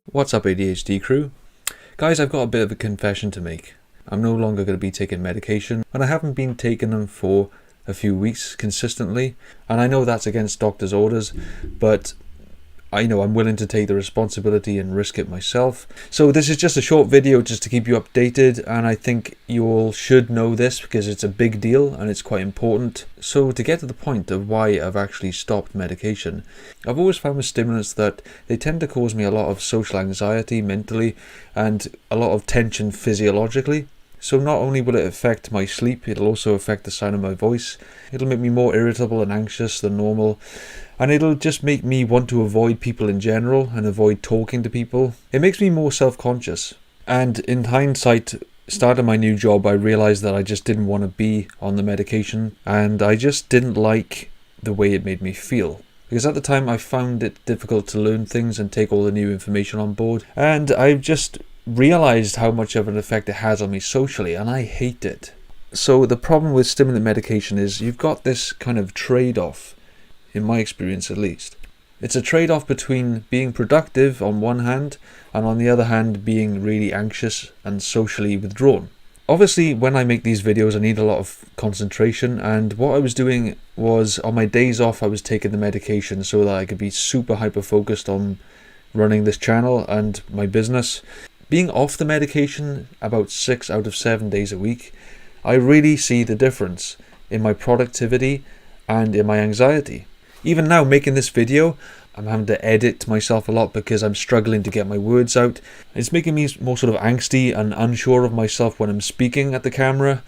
What's up, ADHD crew? Guys, I've got a bit of a confession to make. I'm no longer going to be taking medication, and I haven't been taking them for a few weeks consistently, and I know that's against doctor's orders, but I know I'm willing to take the responsibility and risk it myself. So this is just a short video just to keep you updated, and I think you all should know this because it's a big deal and it's quite important. So to get to the point of why I've actually stopped medication, I've always found with stimulants that they tend to cause me a lot of social anxiety mentally and a lot of tension physiologically. So not only will it affect my sleep, it'll also affect the sound of my voice. It'll make me more irritable and anxious than normal. And it'll just make me want to avoid people in general and avoid talking to people. It makes me more self-conscious. And in hindsight, starting my new job, I realized that I just didn't want to be on the medication. And I just didn't like the way it made me feel. Because at the time I found it difficult to learn things and take all the new information on board. And I just realized how much of an effect it has on me socially, and I hate it. So the problem with stimulant medication is you've got this kind of trade-off, in my experience at least. It's a trade-off between being productive on one hand, and on the other hand being really anxious and socially withdrawn. Obviously, when I make these videos I need a lot of concentration, and what I was doing was on my days off I was taking the medication so that I could be super hyper-focused on running this channel and my business. Being off the medication about 6 out of 7 days a week, I really see the difference in my productivity and in my anxiety. Even now making this video, I'm having to edit myself a lot because I'm struggling to get my words out. It's making me more sort of angsty and unsure of myself when I'm speaking at the camera.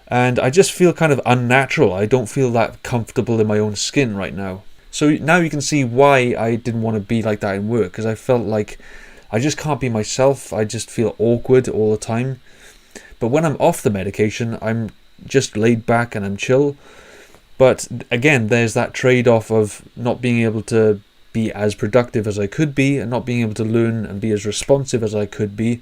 And I just feel kind of unnatural. I don't feel that comfortable in my own skin right now. So now you can see why I didn't want to be like that in work, because I felt like I just can't be myself. I just feel awkward all the time. But when I'm off the medication, I'm just laid back and I'm chill. But again, there's that trade-off of not being able to be as productive as I could be and not being able to learn and be as responsive as I could be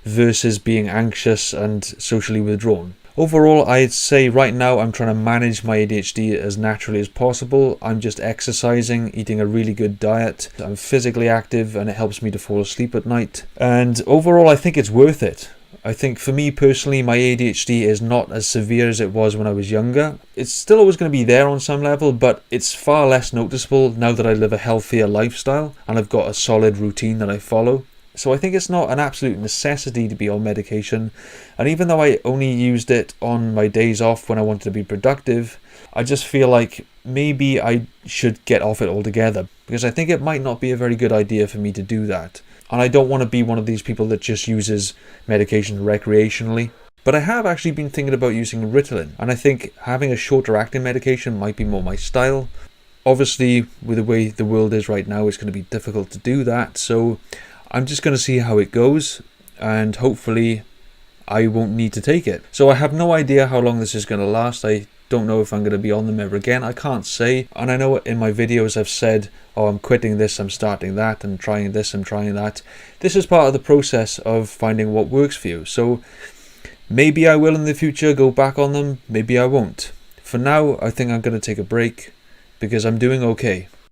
versus being anxious and socially withdrawn. Overall, I'd say right now I'm trying to manage my ADHD as naturally as possible. I'm just exercising, eating a really good diet. I'm physically active and it helps me to fall asleep at night. And overall, I think it's worth it. I think for me personally, my ADHD is not as severe as it was when I was younger. It's still always going to be there on some level, but it's far less noticeable now that I live a healthier lifestyle and I've got a solid routine that I follow. So I think it's not an absolute necessity to be on medication, and even though I only used it on my days off when I wanted to be productive, I just feel like maybe I should get off it altogether, because I think it might not be a very good idea for me to do that. And I don't want to be one of these people that just uses medication recreationally. But I have actually been thinking about using Ritalin, and I think having a shorter acting medication might be more my style. Obviously, with the way the world is right now, it's going to be difficult to do that, so I'm just going to see how it goes, and hopefully I won't need to take it. So I have no idea how long this is going to last. I don't know if I'm going to be on them ever again. I can't say. And I know in my videos I've said, oh, I'm quitting this, I'm starting that, I'm trying this, I'm trying that. This is part of the process of finding what works for you. So maybe I will in the future go back on them, maybe I won't. For now, I think I'm going to take a break because I'm doing okay.